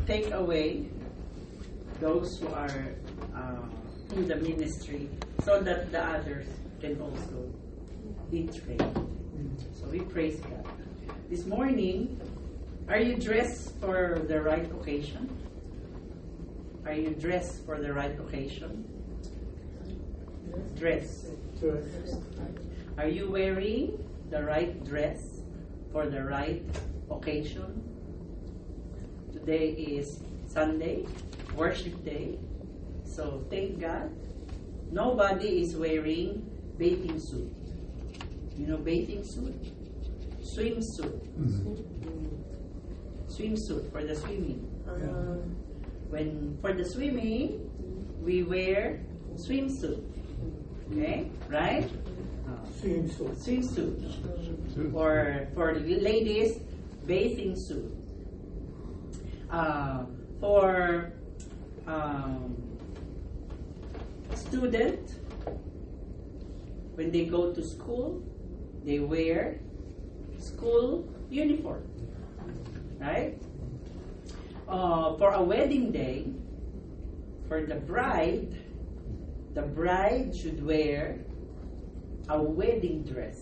take away those who are in the ministry so that the others can also be trained. So we praise God. This morning, are you dressed for the right occasion? Are you dressed for the right occasion? Dress. Are you wearing the right dress for the right occasion? Today is Sunday, worship day. So thank God. Nobody is wearing bathing suit. You know bathing suit? Swimsuit. Swimsuit for the swimming. When for the swimming, we wear swimsuit. Okay, right? Swimsuit. Or for the ladies, bathing suit. For student, when they go to school, they wear school uniform, right? For a wedding day, for the bride should wear a wedding dress,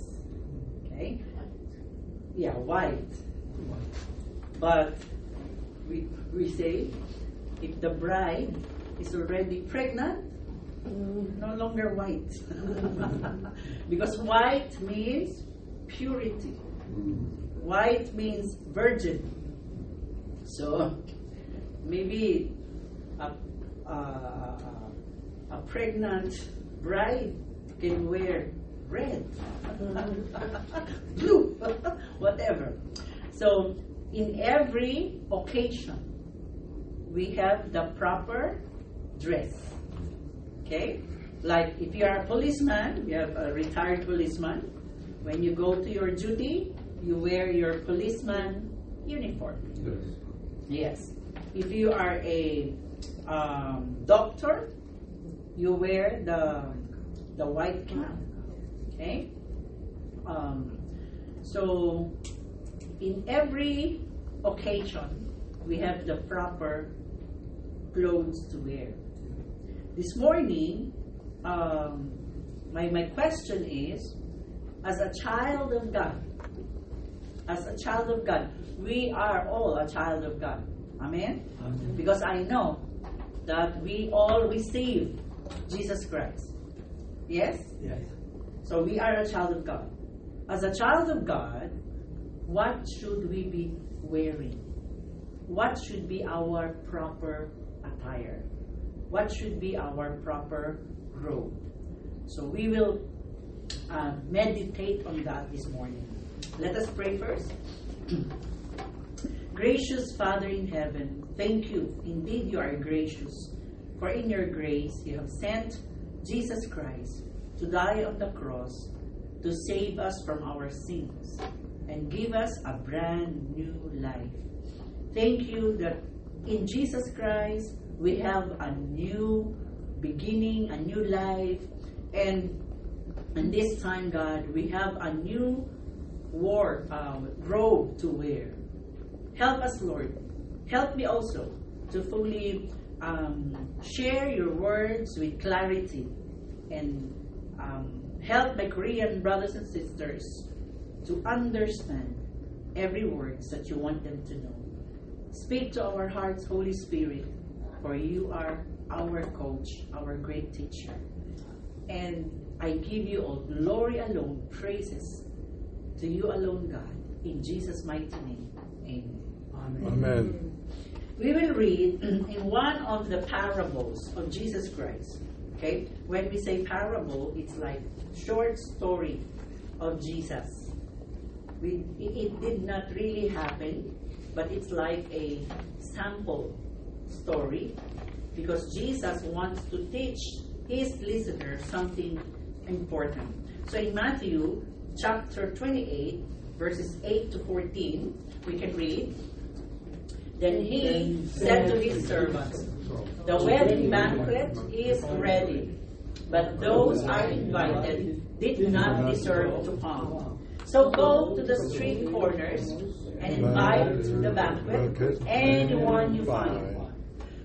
okay? Yeah, white. But we say, if the bride is already pregnant, no longer white. Because white means purity. White means virgin. So maybe a pregnant bride can wear red, blue, whatever. So in every occasion, we have the proper dress. Okay? Like if you are a policeman, you have a retired policeman. When you go to your duty, you wear your policeman uniform. Yes. If you are a doctor, you wear the white cap. Okay? So in every occasion, we have the proper clothes to wear. This morning, my question is, as a child of God, we are all a child of God. Amen? Because I know that we all receive Jesus Christ. Yes? Yes. So we are a child of God. As a child of God, what should we be wearing? What should be our proper attire? What should be our proper robe? So we will meditate on that this morning. Let us pray first. Gracious Father in heaven, thank you. Indeed, you are gracious. For in your grace, you have sent Jesus Christ to die on the cross to save us from our sins and give us a brand new life. Thank you that in Jesus Christ, we have a new beginning, a new life, and this time, God, we have a new robe to wear. Help us, Lord. Help me also to fully share your words with clarity and help my Korean brothers and sisters to understand every word that you want them to know. Speak to our hearts, Holy Spirit, for you are our coach, our great teacher. And I give you all glory alone, praises to you alone, God. In Jesus' mighty name, amen. Amen. We will read in one of the parables of Jesus Christ. Okay? When we say parable, it's like short story of Jesus. It did not really happen, but it's like a sample story because Jesus wants to teach his listeners something important. So in Matthew chapter 28, verses 8 to 14, we can read, Then he said to his servants, The wedding banquet is ready, but those are invited did not deserve to come. So go to the street corners and invite to the banquet anyone you find.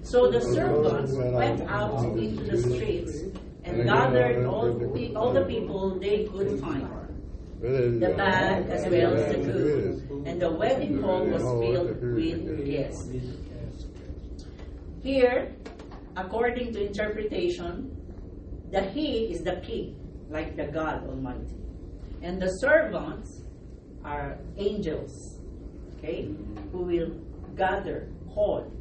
So the servants went out into the streets and gathered all the people they could find, the bad as well as the good, and the wedding hall was filled with guests. Here, according to interpretation, the he is the king, like the God Almighty. And the servants are angels, okay, who will gather, call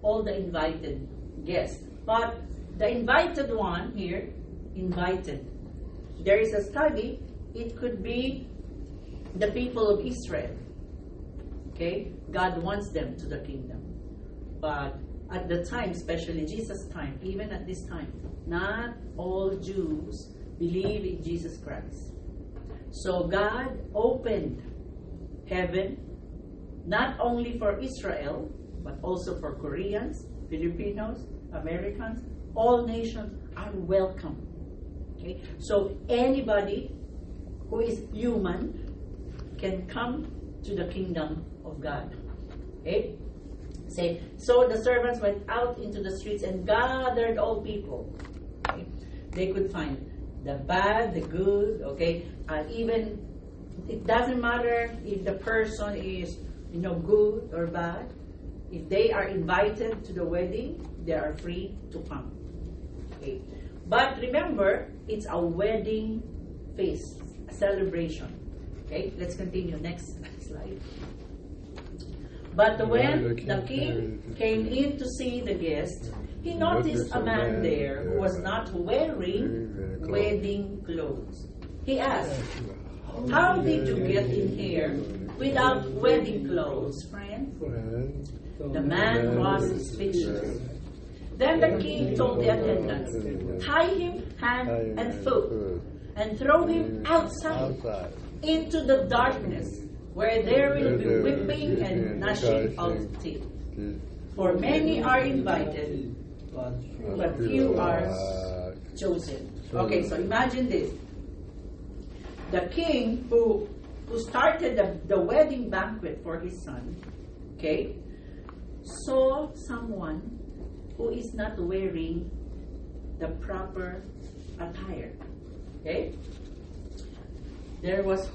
all the invited guests. But the invited one here, invited. There is a study, it could be the people of Israel. Okay? God wants them to the kingdom. But at the time, especially Jesus' time, even at this time, not all Jews believe in Jesus Christ. So God opened heaven not only for Israel, but also for Koreans, Filipinos, Americans. All nations are welcome. Okay? So anybody who is human can come to the kingdom of God. Okay? Say, so the servants went out into the streets and gathered all people. Okay? They could find the bad, the good, okay? Even, it doesn't matter if the person is, good or bad. If they are invited to the wedding, they are free to come. Okay? But remember, it's a wedding feast, a celebration. Okay? Let's continue. Next slide. But when the king came in to see the guests, he noticed a man there who was not wearing wedding clothes. He asked, "How did you get in here without wedding clothes, friend?" The man was speechless. Then the king told the attendants, "Tie him hand and foot and throw him outside into the darkness, where there will be weeping and gnashing of teeth. For many are invited, but few are chosen." Okay, so imagine this. The king who started the wedding banquet for his son, okay, saw someone who is not wearing the proper attire. Okay? There was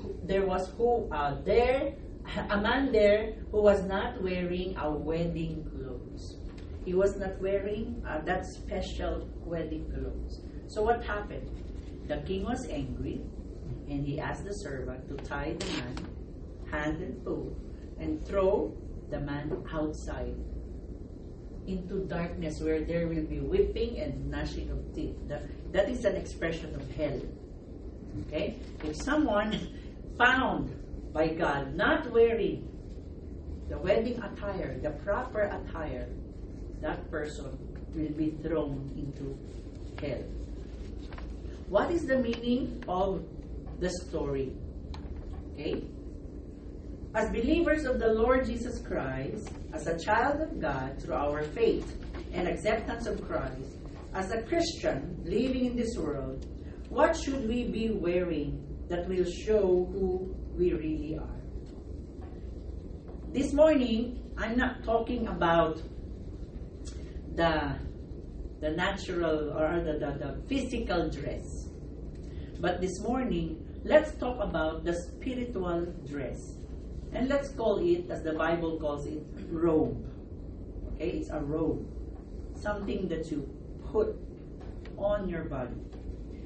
a man there who was not wearing a wedding clothes. He was not wearing that special wedding clothes. So what happened? The king was angry, and he asked the servant to tie the man hand and foot and throw the man outside into darkness, where there will be weeping and gnashing of teeth. That is an expression of hell. Okay? If someone found by God not wearing the wedding attire, the proper attire, that person will be thrown into hell. What is the meaning of the story? Okay? As believers of the Lord Jesus Christ, as a child of God through our faith and acceptance of Christ, as a Christian living in this world, what should we be wearing that will show who we really are? This morning, I'm not talking about the natural or the physical dress. But this morning, let's talk about the spiritual dress. And let's call it, as the Bible calls it, robe. Okay, it's a robe. Something that you put on your body.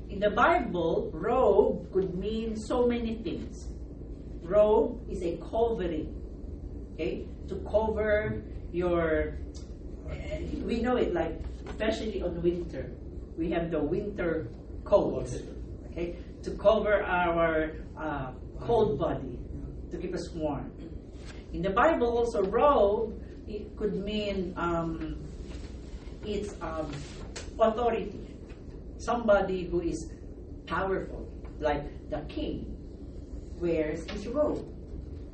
In the Bible, robe could mean so many things. Robe is a covering. Okay, to cover your, we know it like, especially on winter, we have the winter coat. Okay, to cover our cold body, to keep us warm. In the Bible also, robe, it could mean it's authority. Somebody who is powerful, like the king wears his robe.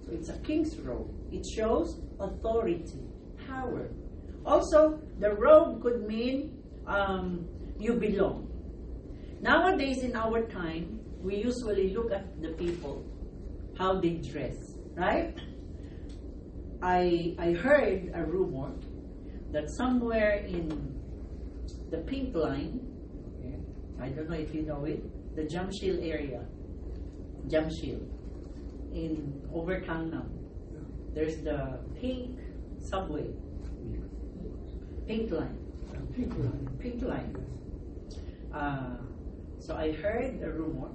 So it's a king's robe. It shows authority, power. Also, the robe could mean you belong. Nowadays in our time, we usually look at the people how they dress, right? I heard a rumor that somewhere in the Pink Line, okay, I don't know if you know it, the Jamshil area, Jamshil, in Overtangnam, there's the Pink Subway, Pink Line. Pink Line. So I heard a rumor.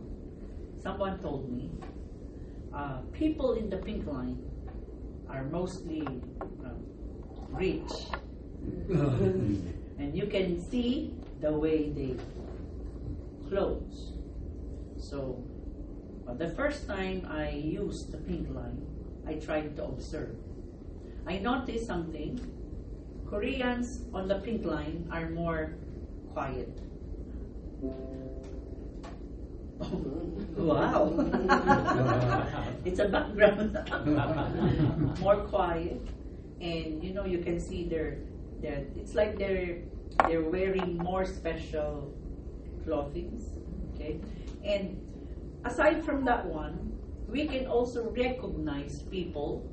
Someone told me people in the Pink Line are mostly rich, and you can see the way they clothes. So the first time I used the Pink Line, I tried to observe. I noticed something. Koreans on the Pink Line are more quiet. Wow. It's a background. More quiet, and you can see their it's like they're wearing more special clothing. Okay, and aside from that one, we can also recognize people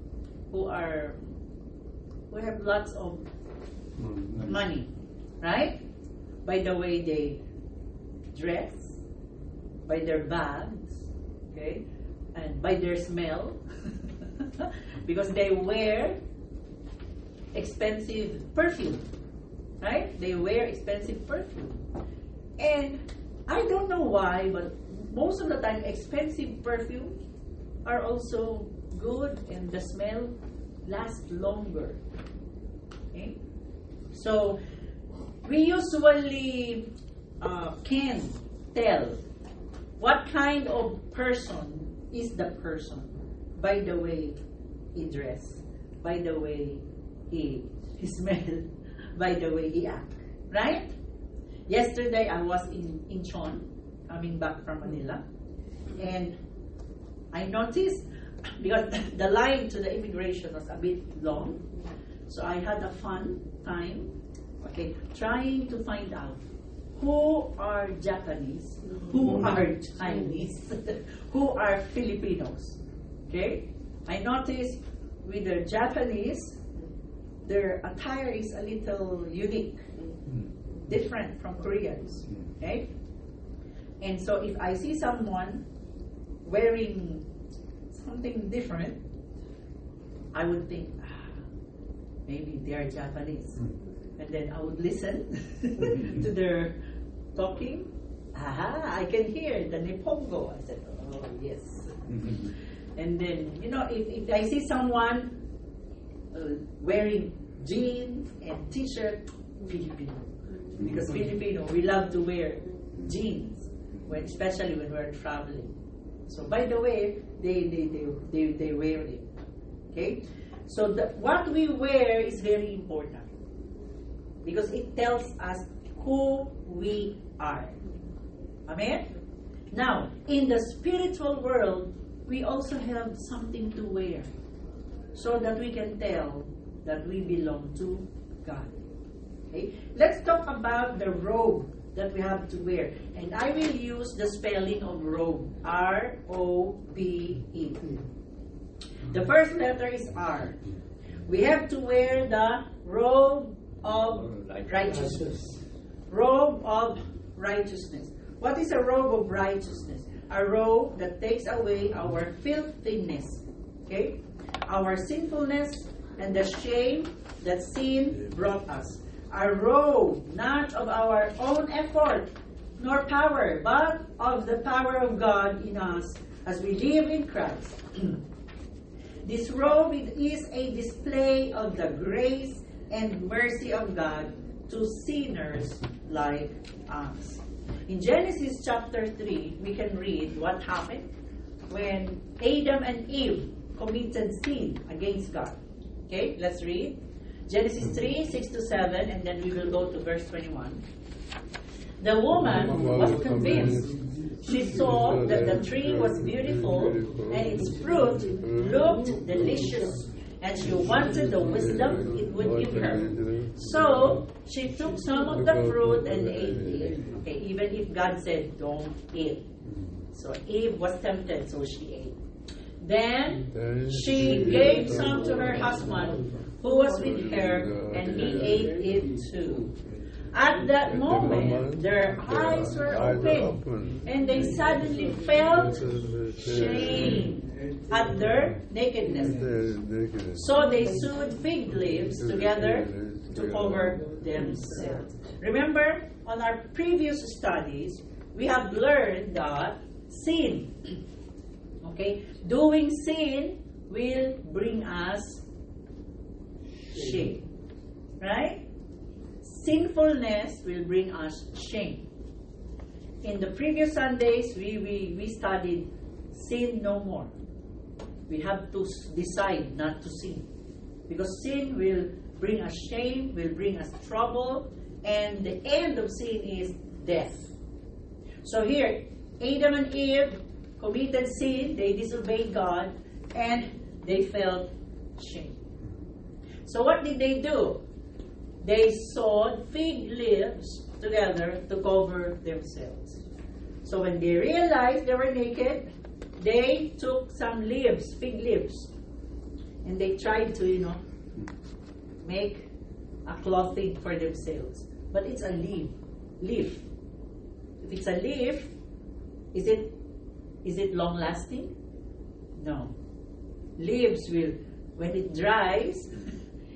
who have lots of money, right? By the way they dress, by their bags, okay, and by their smell, because they wear expensive perfume, right? They wear expensive perfume, and I don't know why, but most of the time, expensive perfume are also good, and the smell lasts longer. Okay, so we usually can tell what kind of person is the person by the way he dress, by the way he smell, by the way he act, right? Yesterday I was in Incheon, coming back from Manila, and I noticed, because the line to the immigration was a bit long, so I had a fun time, okay, trying to find out who are Japanese, who are Chinese, who are Filipinos. Okay? I noticed with the Japanese, their attire is a little unique, different from Koreans. Okay? And so if I see someone wearing something different, I would think, maybe they are Japanese. And then I would listen to their talking. Aha, I can hear the Nippongo. I said, oh, yes. And then, if I see someone wearing jeans and t-shirt, Filipino. Because Filipino, we love to wear jeans, especially when we're traveling. So by the way, they wear it. Okay? So what we wear is very important, because it tells us who we are. Amen? Now, in the spiritual world, we also have something to wear, so that we can tell that we belong to God. Okay? Let's talk about the robe that we have to wear. And I will use the spelling of robe. R-O-B-E. The first letter is R. We have to wear the robe of righteousness. Robe of righteousness. What is a robe of righteousness? A robe that takes away our filthiness, okay? Our sinfulness and the shame that sin brought us. A robe not of our own effort nor power, but of the power of God in us as we live in Christ. This robe is a display of the grace and mercy of God to sinners like us. In Genesis chapter 3, we can read what happened when Adam and Eve committed sin against God. Okay, let's read. Genesis 3, 6-7, and then we will go to verse 21. The woman was convinced. She saw that the tree was beautiful and its fruit looked delicious, and she wanted the wisdom it would give her. So she took some of the fruit and ate it. Okay, even if God said, don't eat. So Eve was tempted, so she ate. Then she gave some to her husband who was with her, and he ate it too. At that moment, their eyes were opened, and they suddenly felt shame at their nakedness. So they sewed fig leaves together to cover themselves. Remember, on our previous studies, we have learned that sin, doing sin will bring us shame, right? Sinfulness will bring us shame. In the previous Sundays, we studied sin no more. We have to decide not to sin. Because sin will bring us shame, will bring us trouble, and the end of sin is death. So here, Adam and Eve committed sin, they disobeyed God, and they felt shame. So what did they do? They sewed fig leaves together to cover themselves. So when they realized they were naked, they took some leaves, fig leaves, and they tried to, make a clothing for themselves. But it's a leaf. If it's a leaf, is it long lasting? No. Leaves will, when it dries,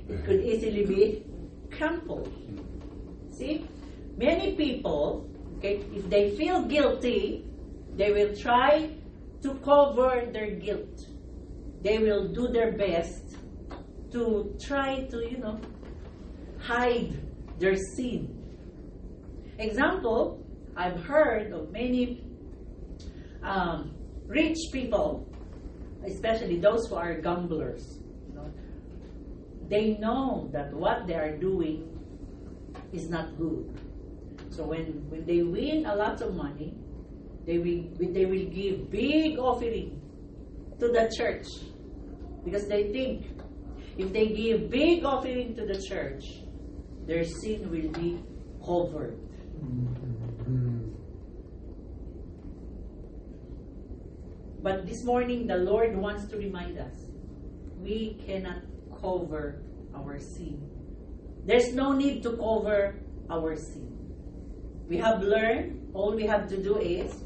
it could easily be crumpled. See? Many people, if they feel guilty, they will try to cover their guilt. They will do their best to try to, hide their sin. Example, I've heard of many rich people, especially those who are gamblers. They know that what they are doing is not good. So when they win a lot of money, they will give big offering to the church, because they think if they give big offering to the church, their sin will be covered. But this morning, the Lord wants to remind us, we cannot cover our sin. There's no need to cover our sin. We have learned, all we have to do is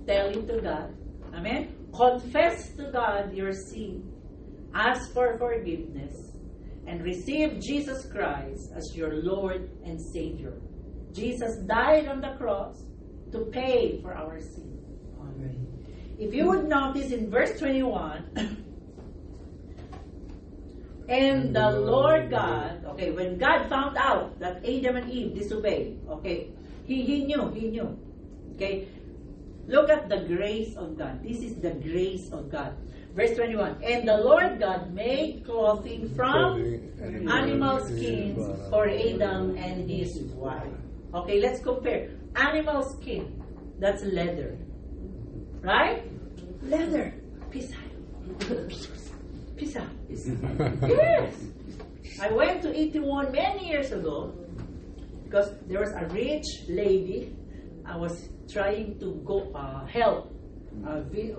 tell it to God. Amen? Confess to God your sin. Ask for forgiveness. And receive Jesus Christ as your Lord and Savior. Jesus died on the cross to pay for our sin. Amen. If you would notice in verse 21, and the Lord God, when God found out that Adam and Eve disobeyed, he knew. Look at the grace of God. This is the grace of God. Verse 21, and the Lord God made clothing from animal skins for Adam and his wife. Let's compare. Animal skin, that's leather. Right? Leather. Pisa. Yes. I went to Itaewon many years ago because there was a rich lady. I was trying to go help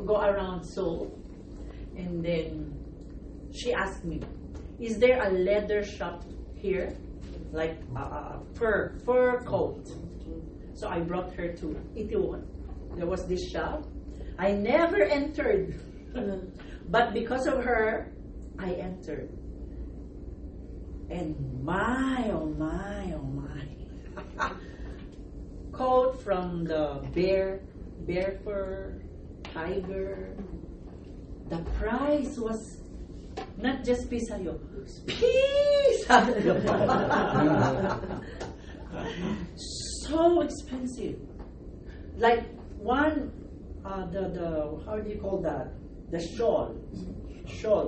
go around Seoul, and then she asked me, "Is there a leather shop here, like a fur coat?" So I brought her to Itaewon. There was this shop. I never entered, but because of her, I entered. And my, oh my, oh my. Coat from the bear fur, tiger. The price was not just pisayo. Pisayo. So expensive. Like one, the how do you call that? The shawl,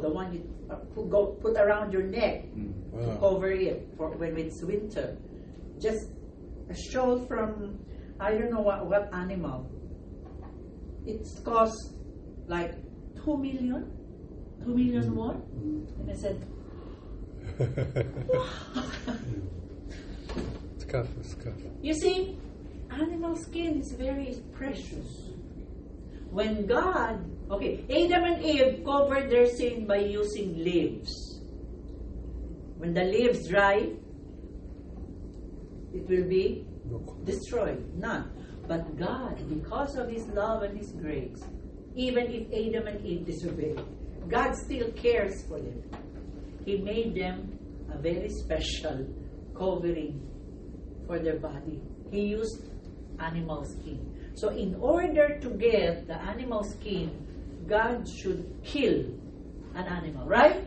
the one you put around your neck to cover it for when it's winter. Just a shawl from, I don't know what animal. It's cost like 2 million won. And I said, Scuff. You see, animal skin is very precious. When God Okay, Adam and Eve covered their sin by using leaves. When the leaves dry, it will be destroyed. None. But God, because of His love and His grace, even if Adam and Eve disobeyed, God still cares for them. He made them a very special covering for their body. He used animal skin. So in order to get the animal skin, God should kill an animal, right?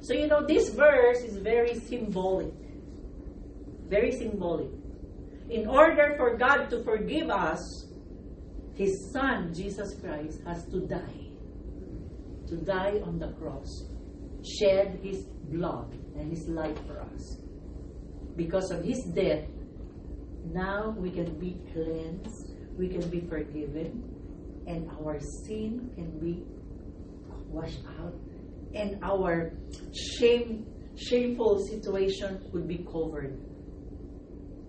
So this verse is very symbolic. Very symbolic. In order for God to forgive us, His Son, Jesus Christ, has to die. To die on the cross. Shed His blood and His life for us. Because of His death, now we can be cleansed, we can be forgiven, and our sin can be washed out, and our shameful situation will be covered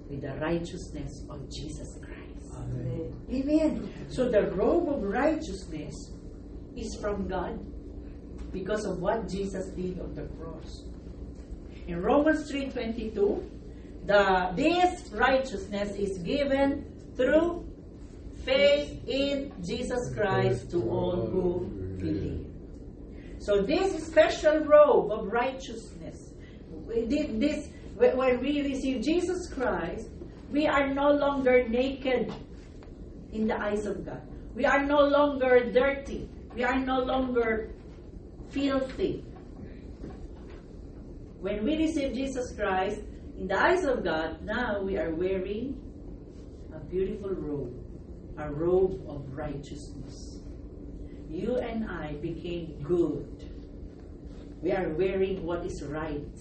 with the righteousness of Jesus Christ. Amen. Amen. So the robe of righteousness is from God because of what Jesus did on the cross. In Romans 3:22, this righteousness is given through faith in Jesus Christ to all who believe. So this special robe of righteousness, when we receive Jesus Christ, we are no longer naked in the eyes of God. We are no longer dirty. We are no longer filthy. When we receive Jesus Christ, in the eyes of God, now we are wearing a beautiful robe, a robe of righteousness. You and I became good. We are wearing what is right,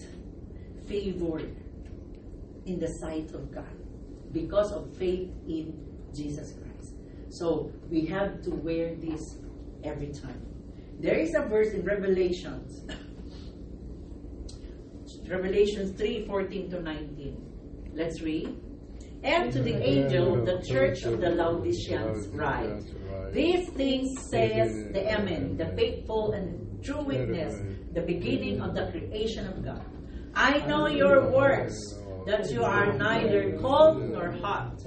favored in the sight of God because of faith in Jesus Christ. So we have to wear this every time. There is a verse in Revelations. Revelations 3:14-19. Let's read. And to the angel of the church of the Laodiceans write, these things says the Amen, the faithful and true witness, the beginning of the creation of God. I know your works, that you are neither cold nor hot.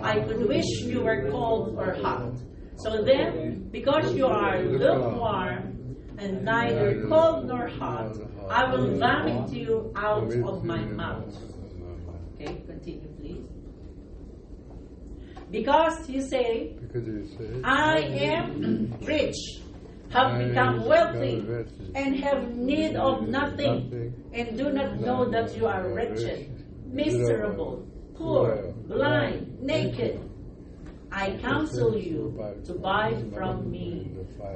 I could wish you were cold or hot. So then, because you are lukewarm and neither cold nor hot, I will vomit you out of my mouth. Okay, continue please. Because you say, I am rich, have become wealthy, and have need of nothing, and do not know that you are wretched, miserable, poor, blind, naked. I counsel you to buy from me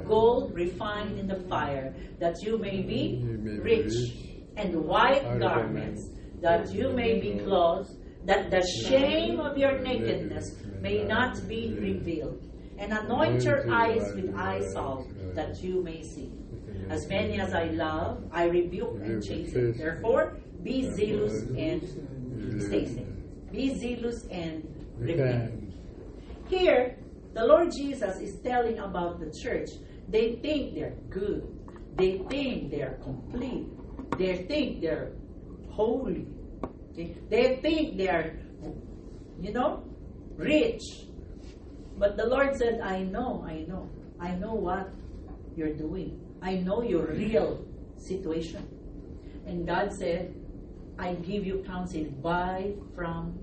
gold refined in the fire, that you may be rich, and white garments, that you may be clothed, that the shame of your nakedness may not be revealed, and anoint your eyes with eye salt, that you may see. As many as I love, I rebuke and chasten. Therefore, be zealous and stay safe. Be zealous and repent. Here, the Lord Jesus is telling about the church. They think they're good. They think they're complete. They think they're holy. They think they're, rich. But the Lord said, I know what you're doing. I know your real situation. And God said, I give you counsel, buy from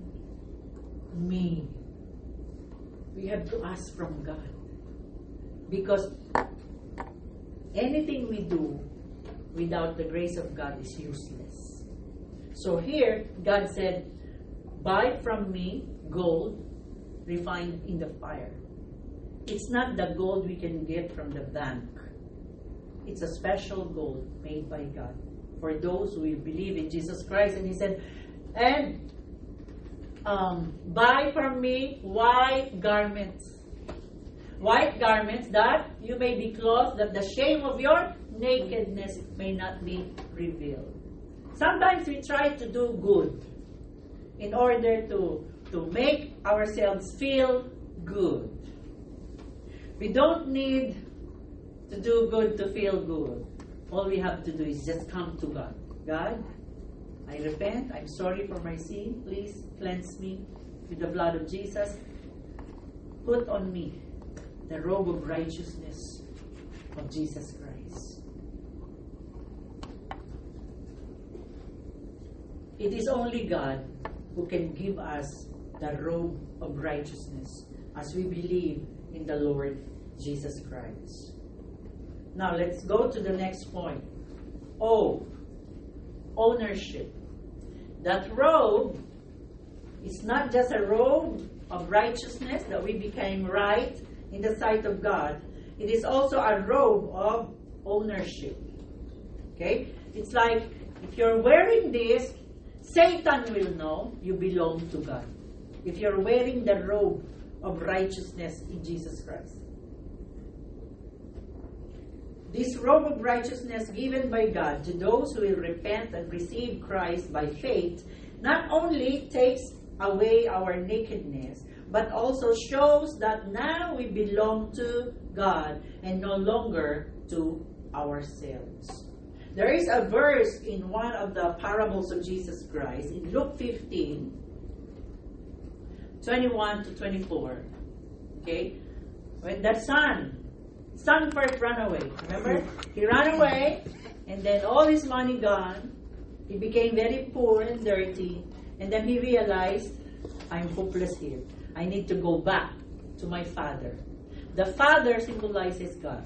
me. We have to ask from God. Because anything we do without the grace of God is useless. So here, God said, buy from me gold refined in the fire. It's not the gold we can get from the bank. It's a special gold made by God for those who will believe in Jesus Christ. And He said, and buy from me white garments. White garments, that you may be clothed, that the shame of your nakedness may not be revealed. Sometimes we try to do good in order to make ourselves feel good. We don't need to do good to feel good. All we have to do is just come to God. God, I repent. I'm sorry for my sin. Please cleanse me with the blood of Jesus. Put on me the robe of righteousness of Jesus Christ. It is only God who can give us the robe of righteousness as we believe in the Lord Jesus Christ. Now let's go to the next point. Ownership. That robe is not just a robe of righteousness that we became right in the sight of God. It is also a robe of ownership. Okay? It's like if you're wearing this, Satan will know you belong to God. If you're wearing the robe of righteousness in Jesus Christ. This robe of righteousness given by God to those who will repent and receive Christ by faith not only takes away our nakedness, but also shows that now we belong to God and no longer to ourselves. There is a verse in one of the parables of Jesus Christ in Luke 15, 21 to 24. Okay? When the son first ran away. Remember? He ran away, and then all his money gone. He became very poor and dirty. And then he realized, I'm hopeless here. I need to go back to my father. The father symbolizes God.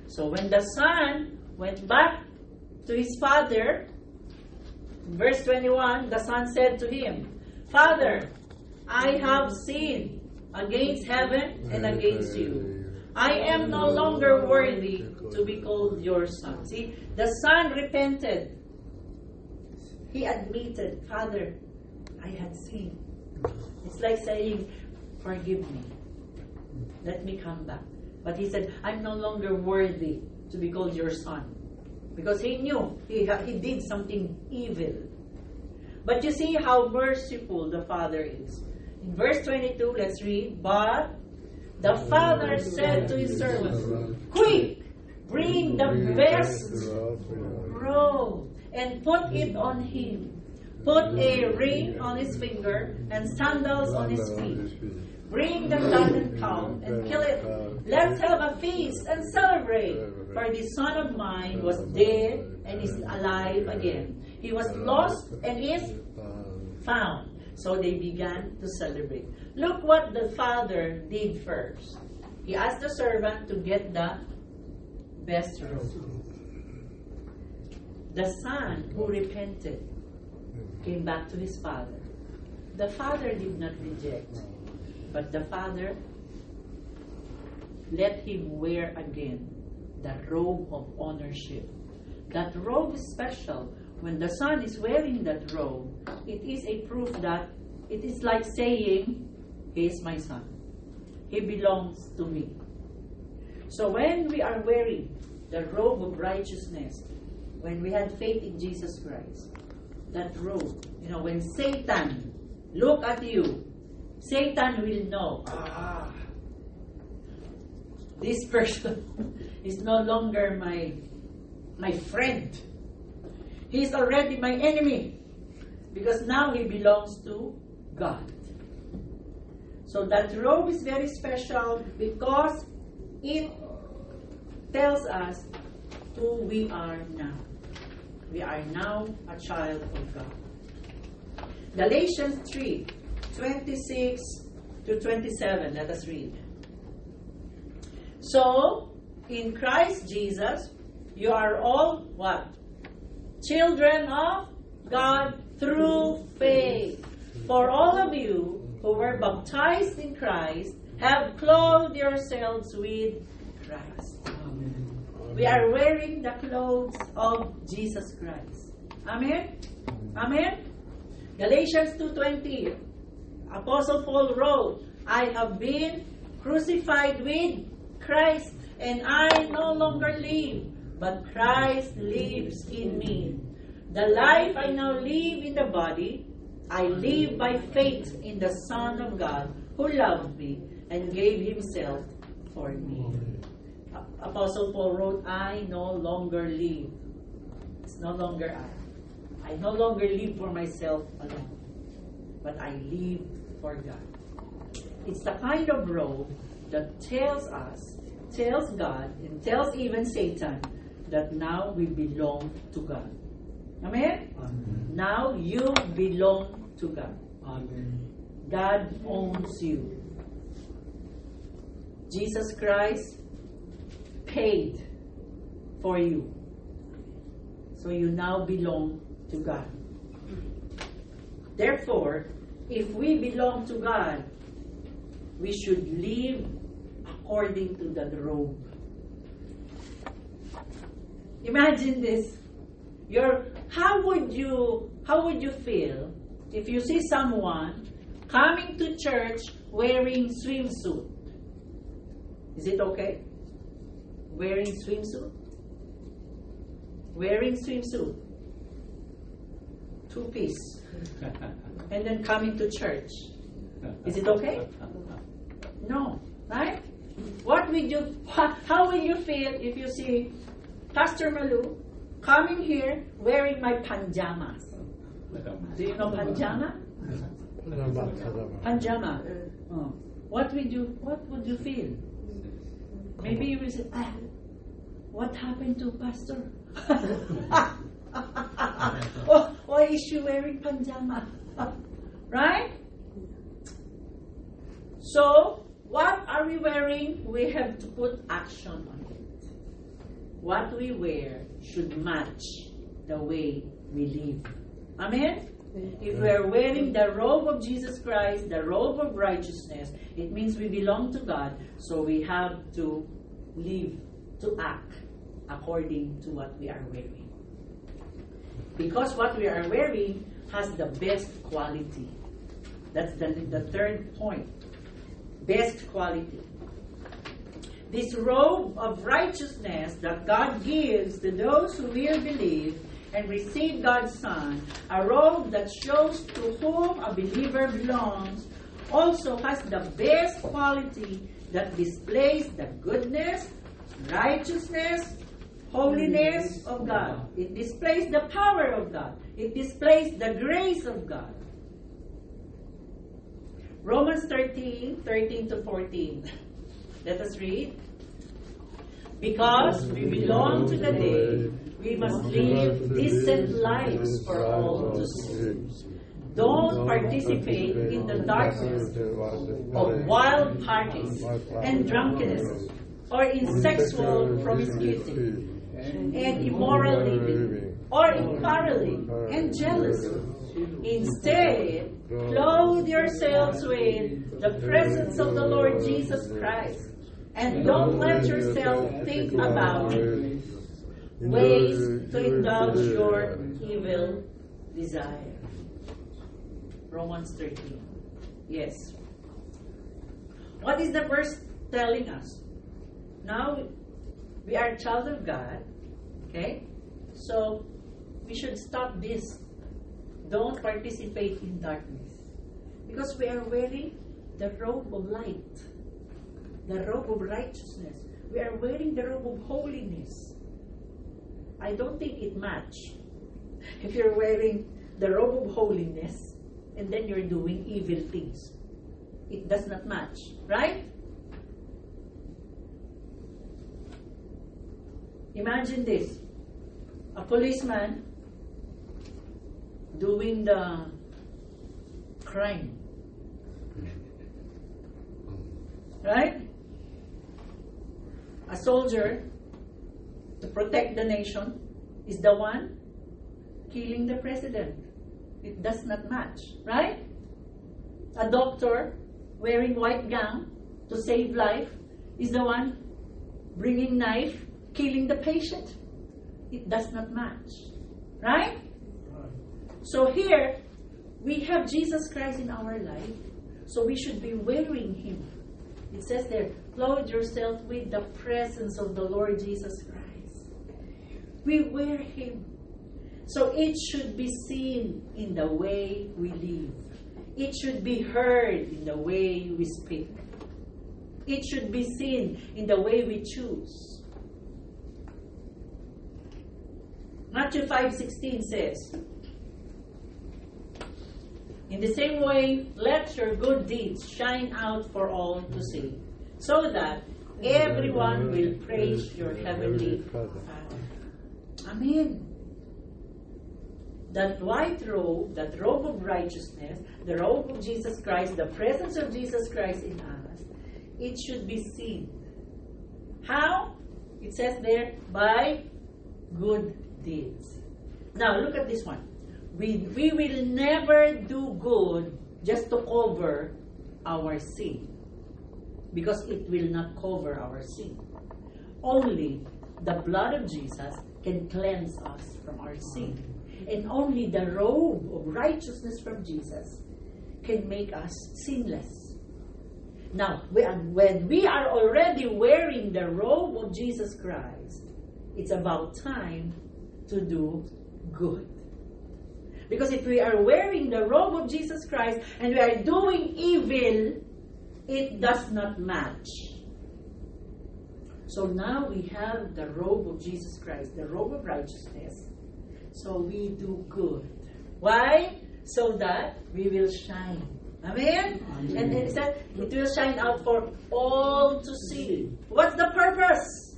So when the son went back to his father, in verse 21, the son said to him, Father, I have sinned against heaven and against you. I am no longer worthy to be called your son. See, the son repented. He admitted, Father, I had sinned. It's like saying, forgive me. Let me come back. But he said, I'm no longer worthy to be called your son. Because he knew he did something evil. But you see how merciful the father is. In verse 22, let's read, But the father said to his servants, Quick, bring the best robe and put it on him. Put a ring on his finger and sandals on his feet. Bring the fattened cow and kill it. Let's have a feast and celebrate. For this son of mine was dead and is alive again. He was lost and is found. So they began to celebrate. Look what the father did first. He asked the servant to get the best robe. The son who repented came back to his father. The father did not reject, but the father let him wear again the robe of ownership. That robe is special. When the son is wearing that robe, it is a proof that it is like saying, he is my son. He belongs to me. So when we are wearing the robe of righteousness, when we had faith in Jesus Christ, that robe, when Satan look at you, Satan will know, this person is no longer my friend. He is already my enemy because now he belongs to God. So that robe is very special because it tells us who we are now. We are now a child of God. Galatians 3, 26 to 27. Let us read. So, in Christ Jesus, you are all what? Children of God through faith. For all of you who were baptized in Christ have clothed yourselves with Christ. Amen. We are wearing the clothes of Jesus Christ. Amen? Amen? Galatians 2:20. Apostle Paul wrote, I have been crucified with Christ, and I no longer live, but Christ lives in me. The life I now live in the body, I live by faith in the Son of God who loved me and gave himself for me. Apostle Paul wrote, I no longer live. It's no longer I. I no longer live for myself alone, but I live for God. It's the kind of robe that tells God, and tells even Satan that now we belong to God. Amen? Amen. Now you belong to God. Amen. God owns you. Jesus Christ paid for you. So you now belong to God. Therefore, if we belong to God, we should live according to the robe. Imagine this. How would you feel if you see someone coming to church wearing swimsuit? Is it okay? Wearing swimsuit? Wearing swimsuit. Two-piece. And then coming to church. Is it okay? No. Right? How will you feel if you see Pastor Malu coming here wearing my pajamas? Do you know pajama? Pajama. Oh. What would you feel? Maybe you will say, what happened to Pastor? Why is she wearing pajama? Right? So, what are we wearing? We have to put action on it. What we wear should match the way we live. Amen? If we are wearing the robe of Jesus Christ, the robe of righteousness, it means we belong to God, so we have to live, to act according to what we are wearing. Because what we are wearing has the best quality. That's the third point. Best quality. This robe of righteousness that God gives to those who will believe and receive God's Son, a robe that shows to whom a believer belongs, also has the best quality that displays the goodness, righteousness, holiness of God. It displays the power of God. It displays the grace of God. Romans 13 to 14. Let us read. Because we belong to the day, we must live decent lives for all to see. Don't participate in the darkness of wild parties and drunkenness, or in sexual promiscuity, and immoral living, or in quarreling and jealousy. Instead, clothe yourselves with the presence of the Lord Jesus Christ, and don't let yourself think about ways to indulge your evil desire. Romans 13. Yes. What is the verse telling us? Now, we are a child of God, okay? So, we should stop this. Don't participate in darkness. Because we are wearing the robe of light, the robe of righteousness. We are wearing the robe of holiness. I don't think it matches. If you're wearing the robe of holiness and then you're doing evil things, it does not match, right? Imagine this. A policeman doing the crime. Right? A soldier, to protect the nation, is the one killing the president. It does not match. Right? A doctor wearing white gown to save life is the one bringing knife, killing the patient. It does not match. Right? So here, we have Jesus Christ in our life, so we should be wearing Him. It says there, clothe yourself with the presence of the Lord Jesus Christ. We wear Him. So it should be seen in the way we live. It should be heard in the way we speak. it should be seen in the way we choose. Matthew 5:16 says, in the same way, let your good deeds shine out for all to see, so that everyone will praise your heavenly Father. Amen. That white robe, that robe of righteousness, the robe of Jesus Christ, the presence of Jesus Christ in us, it should be seen. How? It says there, by good deeds. Now, look at this one. We will never do good just to cover our sin, because it will not cover our sin. Only the blood of Jesus can cleanse us from our sin. And only the robe of righteousness from Jesus can make us sinless. Now, when we are already wearing the robe of Jesus Christ, it's about time to do good. Because if we are wearing the robe of Jesus Christ and we are doing evil, it does not match. So now we have the robe of Jesus Christ, the robe of righteousness. So we do good. Why? So that we will shine. Amen? Amen. And it said, it will shine out for all to see. What's the purpose?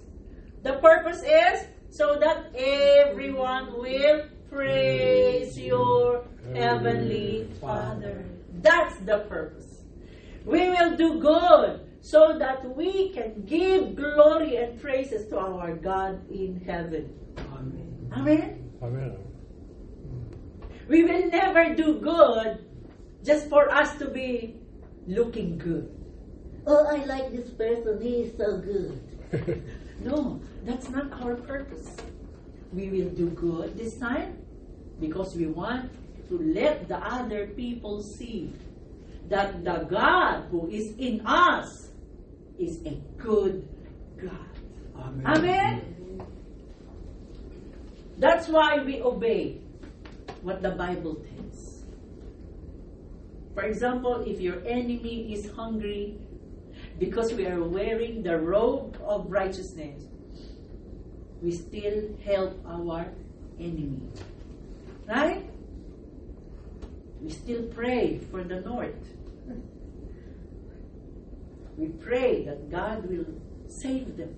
The purpose is so that everyone will praise your heavenly Father. That's the purpose. We will do good so that we can give glory and praises to our God in heaven. Amen. Amen. Amen. We will never do good just for us to be looking good. Oh, I like this person. He is so good. No, that's not our purpose. We will do good this time because we want to let the other people see that the God who is in us is a good God. Amen. Amen? That's why we obey what the Bible tells. For example, if your enemy is hungry, because we are wearing the robe of righteousness, we still help our enemy. Right? We still pray for the north. We pray that God will save them.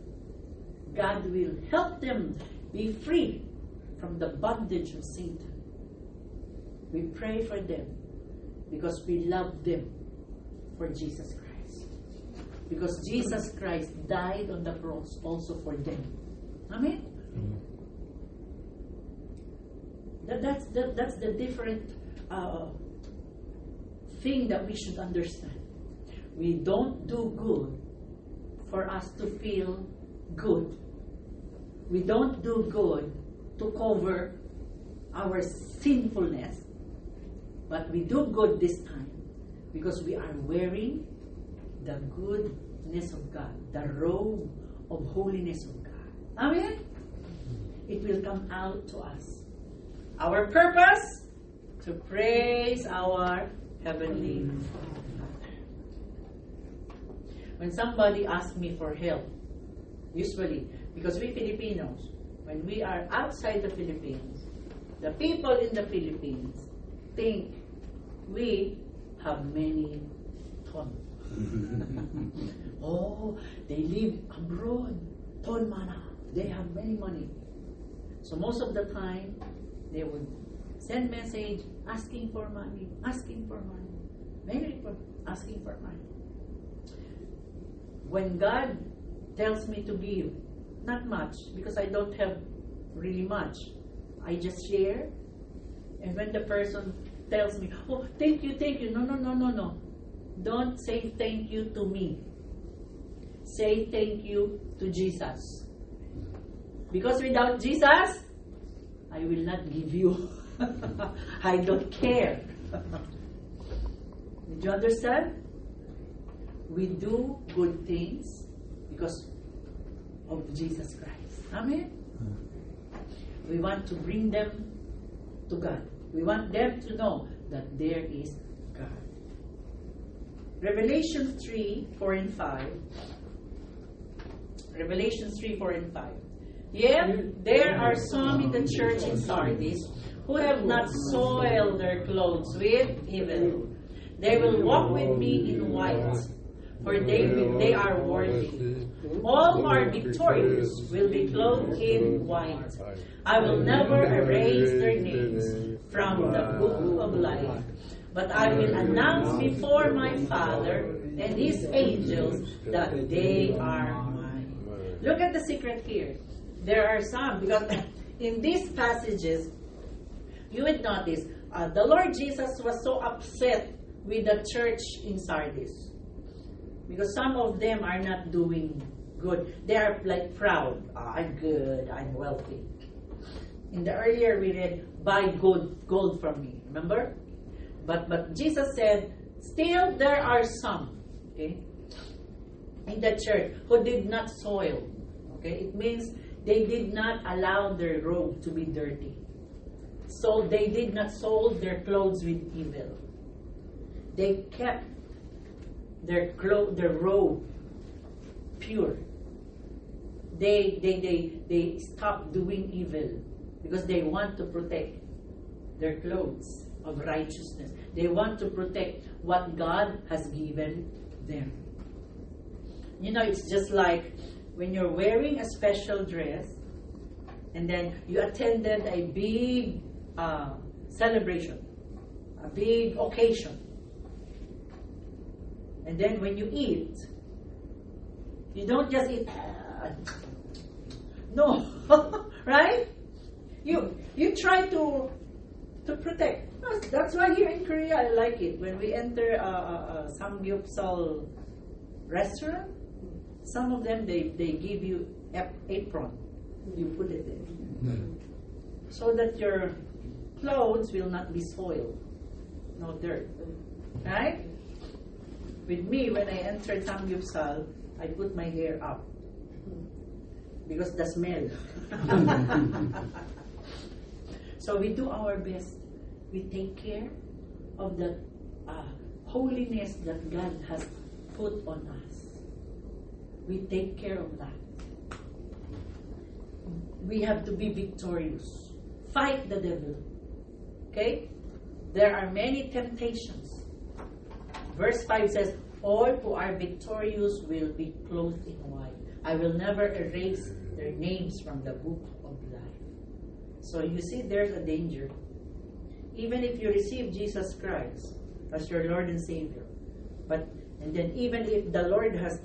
God will help them be free from the bondage of Satan. We pray for them because we love them for Jesus Christ. Because Jesus Christ died on the cross also for them. Amen? That's the different thing that we should understand. We don't do good for us to feel good. We don't do good to cover our sinfulness. But we do good this time because we are wearing the goodness of God, the robe of holiness of God. Amen? It will come out to us. Our purpose? To praise our Heavenly Father. When somebody asks me for help, usually, because we Filipinos, when we are outside the Philippines, the people in the Philippines think we have many tons. Oh, they live abroad. Ton mana. They have many money. So most of the time, they would send message asking for money, asking for money. Many people asking for money. When God tells me to give, not much, because I don't have really much, I just share. And when the person tells me, oh, thank you. No. Don't say thank you to me. Say thank you to Jesus. Because without Jesus, I will not give you. I don't care. Did you understand? We do good things because of Jesus Christ. Amen? We want to bring them to God. We want them to know that there is God. Revelation 3, 4 and 5. Revelation 3, 4 and 5. Yet there are some in the church in Sardis who have not soiled their clothes with evil. They will walk with me in white, for they are worthy. All who are victorious will be clothed in white. I will never erase their names from the book of life, but I will announce before my Father and His angels that they are mine. Look at the secret here. There are some, because in these passages, you would notice the Lord Jesus was so upset with the church in Sardis, because some of them are not doing good. They are like proud. I'm good. I'm wealthy. In the earlier we read, buy gold from me. Remember? But Jesus said, still there are some, okay, in the church who did not soil. Okay, it means they did not allow their robe to be dirty. So they did not soil their clothes with evil. They kept their robe pure. They stopped doing evil because they want to protect their clothes of righteousness. They want to protect what God has given them. You know, it's just like when you're wearing a special dress and then you attended a big celebration, a big occasion. And then when you eat, you don't just eat. No, right? You try to protect. That's why here in Korea I like it. When we enter a samgyeopsal restaurant, some of them they give you apron. You put it there, so that your clothes will not be soiled, no dirt, right? With me, when I entered samgyeopsal, I put my hair up because the smell. So we do our best. We take care of the holiness that God has put on us. We take care of that. We have to be victorious. Fight the devil. Okay? There are many temptations. Verse 5 says, all who are victorious will be clothed in white. I will never erase their names from the book of life. So you see, there's a danger. Even if you receive Jesus Christ as your Lord and Savior, and then even if the Lord has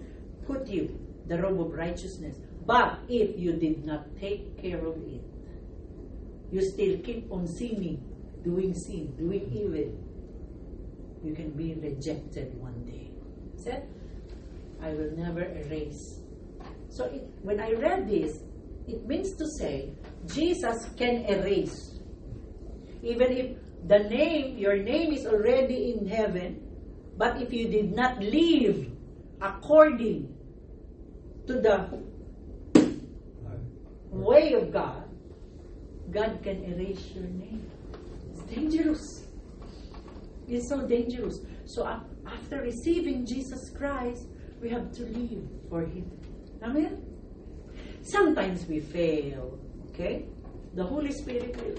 put you the robe of righteousness, but if you did not take care of it, you still keep on sinning, doing sin, doing evil, you can be rejected one day. Said, I will never erase. So when I read this, it means to say Jesus can erase. Even if your name is already in heaven, but if you did not live according to the way of God, God can erase your name. It's dangerous. It's so dangerous. So after receiving Jesus Christ, we have to live for Him. Amen? Sometimes we fail. Okay? The Holy Spirit will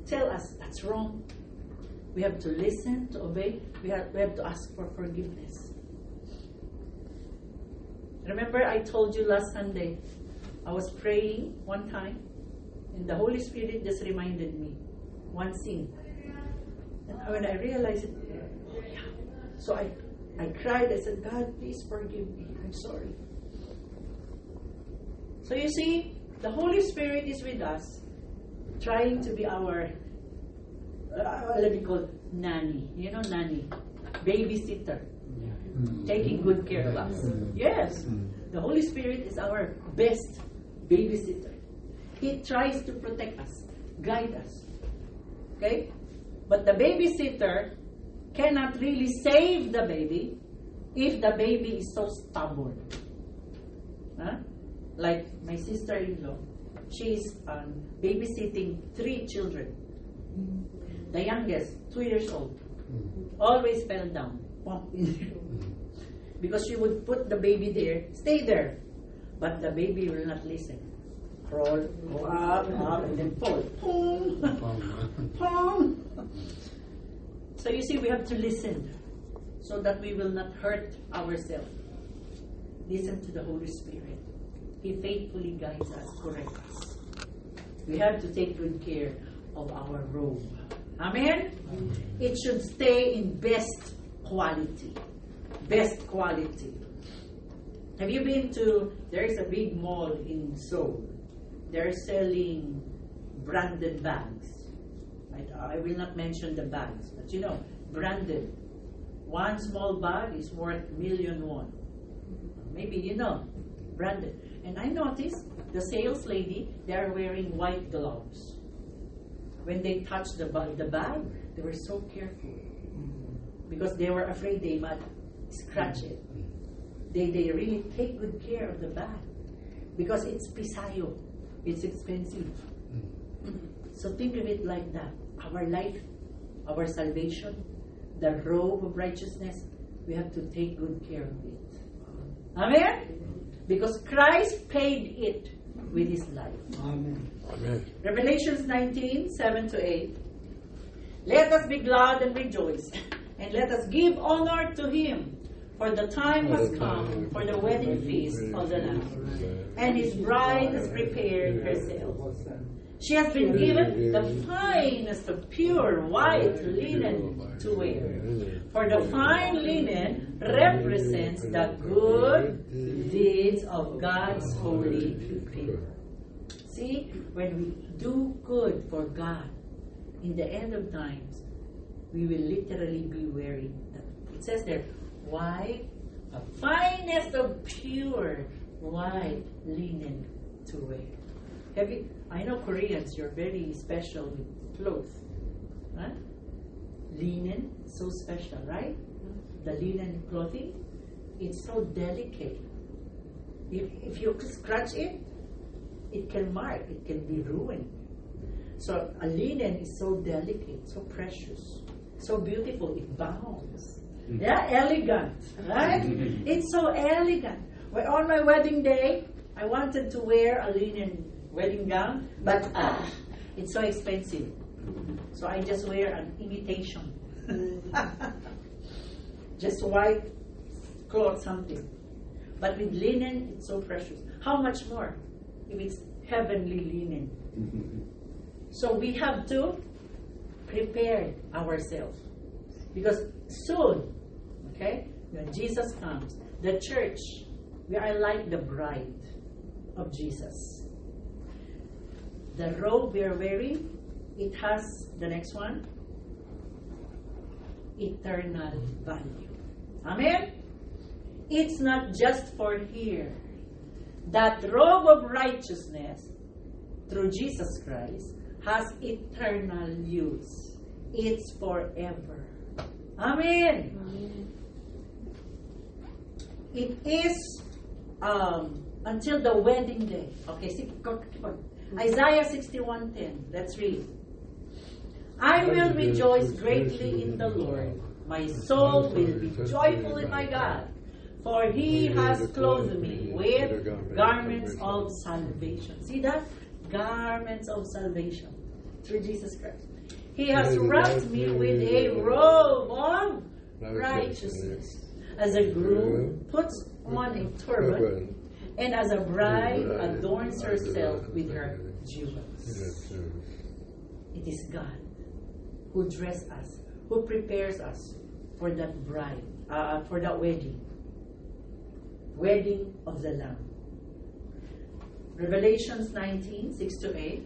tell us that's wrong. We have to listen, to obey. We have to ask for forgiveness. Remember I told you last Sunday, I was praying one time, and the Holy Spirit just reminded me one sin. And when I realized it, so I cried. I said, God, please forgive me. I'm sorry. So you see, the Holy Spirit is with us, trying to be our, let me call it nanny. You know, nanny, babysitter, taking good care of us. Yes, the Holy Spirit is our best babysitter. He tries to protect us, guide us. Okay? But the babysitter cannot really save the baby if the baby is so stubborn. Huh? Like my sister-in-law, she's babysitting 3 children. The youngest, 2 years old, always fell down. pump in there. Because she would put the baby there, stay there. But the baby will not listen. Crawl, go up, and then fall. Pong! Pong! So you see, we have to listen so that we will not hurt ourselves. Listen to the Holy Spirit. He faithfully guides us, corrects us. We have to take good care of our robe. Amen? It should stay in best quality. Best quality. Have you been to, there is a big mall in Seoul. They're selling branded bags. I will not mention the bags, but you know, branded. One small bag is worth million. Maybe you know, branded. And I noticed the sales lady, they are wearing white gloves. When they touched the bag, they were so careful because they were afraid they might scratch it. They really take good care of the bag because it's pisayo, it's expensive. So think of it like that. Our life, our salvation, the robe of righteousness, we have to take good care of it. Amen? Because Christ paid it with His life. Amen. Amen. Revelations 19, 7-8. Let us be glad and rejoice, and let us give honor to Him, for the time has come for the wedding feast of the Lamb, and His bride has prepared herself. She has been given the finest of pure white linen to wear. For the fine linen represents the good deeds of God's holy people. See, when we do good for God, in the end of times, we will literally be wearing that. It says there, white, the finest of pure white linen to wear. I know Koreans, you're very special with clothes. Huh? Linen, so special, right? The linen clothing, it's so delicate. If you scratch it, it can mark, it can be ruined. So a linen is so delicate, so precious, so beautiful, it bounds. Yeah, elegant, right? It's so elegant. Well, on my wedding day, I wanted to wear a linen wedding gown, but it's so expensive. So I just wear an imitation. Just white cloth, something. But with linen, it's so precious. How much more if it's heavenly linen? So we have to prepare ourselves. Because soon, okay, when Jesus comes, the church, we are like the bride of Jesus. The robe we are wearing, it has, the next one, eternal value. Amen? It's not just for here. That robe of righteousness through Jesus Christ has eternal use. It's forever. Amen. Amen. It is until the wedding day. Okay, see, go on. Isaiah 61:10. Let's read. I will rejoice greatly in the Lord. My soul will be joyful in my God, for He has clothed me with garments of salvation. See that? Garments of salvation through Jesus Christ. He has wrapped me with a robe of righteousness, as a groom puts on a turban, and as a bride adorns herself with her jewels. It is God who dresses us, who prepares us for that bride, for that wedding of the Lamb. Revelations 19, 6-8.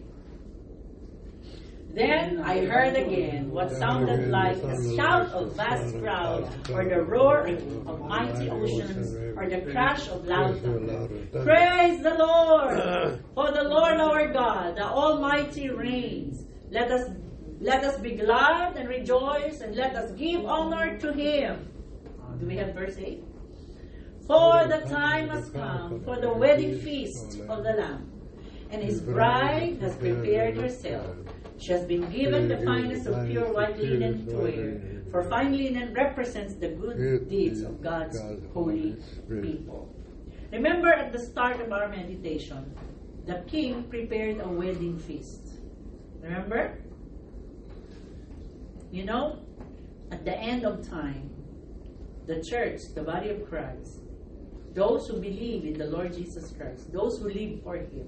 Then I heard again what sounded like a shout of vast crowd, or the roar of mighty oceans, or the crash of loud thunder. Praise the Lord! For the Lord our God, the Almighty reigns. Let us be glad and rejoice, and let us give honor to Him. Do we have verse 8? For the time has come for the wedding feast of the Lamb, and His bride has prepared herself. She has been given the finest of pure white linen to wear, for fine linen represents the good deeds of God's holy people. Remember at the start of our meditation, the king prepared a wedding feast. Remember? You know, at the end of time, the church, the body of Christ, those who believe in the Lord Jesus Christ, those who live for Him,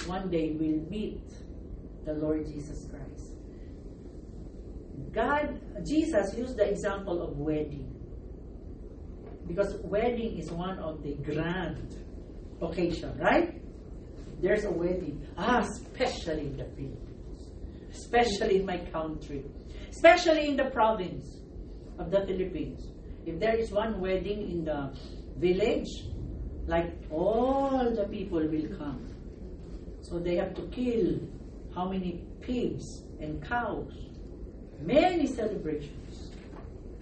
one day will meet the Lord Jesus Christ. Jesus used the example of wedding. Because wedding is one of the grand occasions, right? There's a wedding, especially in the Philippines, especially in my country, especially in the province of the Philippines. If there is one wedding in the village, like all the people will come. So they have to kill how many pigs and cows? Many celebrations.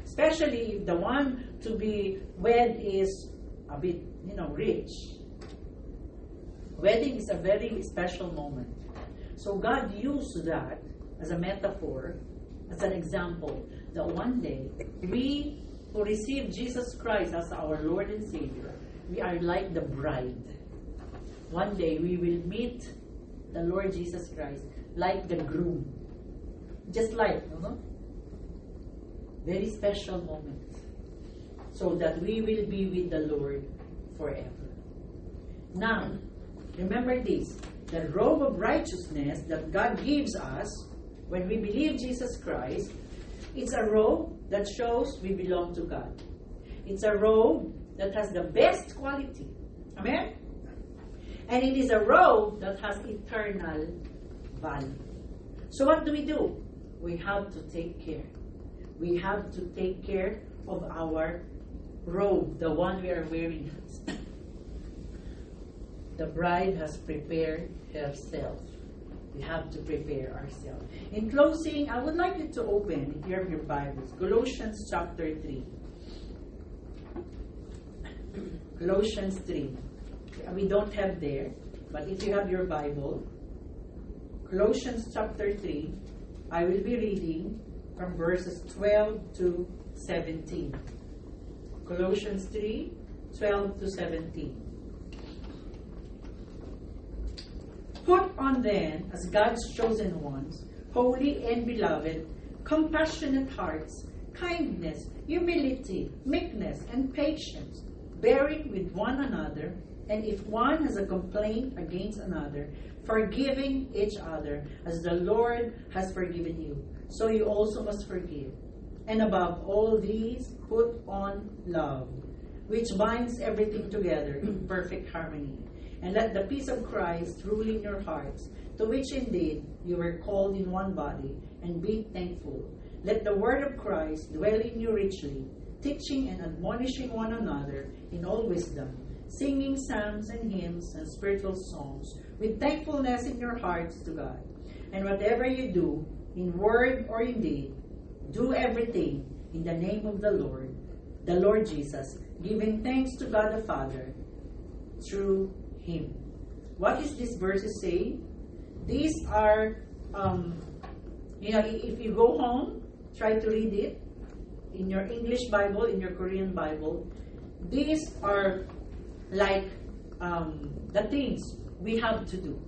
Especially if the one to be wed is a bit, rich. Wedding is a very special moment. So God used that as a metaphor, as an example, that one day we who receive Jesus Christ as our Lord and Savior, we are like the bride. One day we will meet the Lord Jesus Christ like the groom. Just like, very special moment. So that we will be with the Lord forever. Now, remember this. The robe of righteousness that God gives us when we believe Jesus Christ, it's a robe that shows we belong to God. It's a robe that has the best quality. Amen? And it is a robe that has eternal value. So what do? We have to take care. We have to take care of our robe, the one we are wearing. The bride has prepared herself. We have to prepare ourselves. In closing, I would like you to open, if you have your Bibles, Colossians chapter 3. Colossians 3. We don't have there, but if you have your Bible, Colossians chapter 3, I will be reading from verses 12 to 17. Colossians 3, 12 to 17. Put on then, as God's chosen ones, holy and beloved, compassionate hearts, kindness, humility, meekness, and patience, bearing with one another, and if one has a complaint against another, forgiving each other, as the Lord has forgiven you, so you also must forgive. And above all these, put on love, which binds everything together in perfect harmony. And let the peace of Christ rule in your hearts, to which indeed you were called in one body, and be thankful. Let the word of Christ dwell in you richly, teaching and admonishing one another in all wisdom, singing psalms and hymns and spiritual songs, with thankfulness in your hearts to God. And whatever you do, in word or in deed, do everything in the name of the Lord Jesus, giving thanks to God the Father through Him. What is this verse saying? These are, if you go home, try to read it in your English Bible, in your Korean Bible. These are like the things we have to do.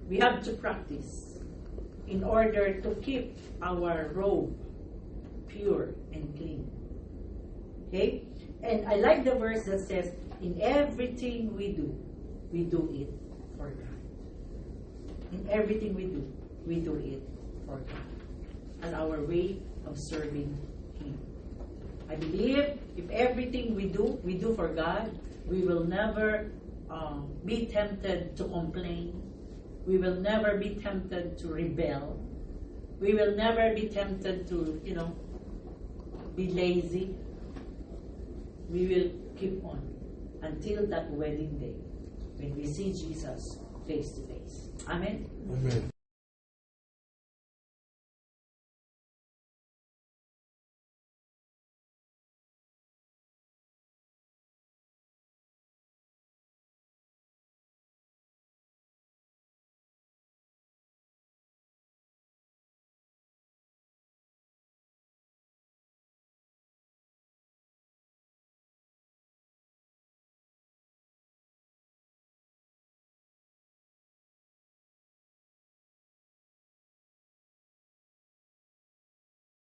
We have to practice in order to keep our robe pure and clean. Okay? And I like the verse that says, in everything we do it for God. In everything we do it for God. As our way of serving Him. I believe if everything we do for God, we will never be tempted to complain. We will never be tempted to rebel. We will never be tempted to, be lazy. We will keep on until that wedding day when we see Jesus face to face. Amen? Amen.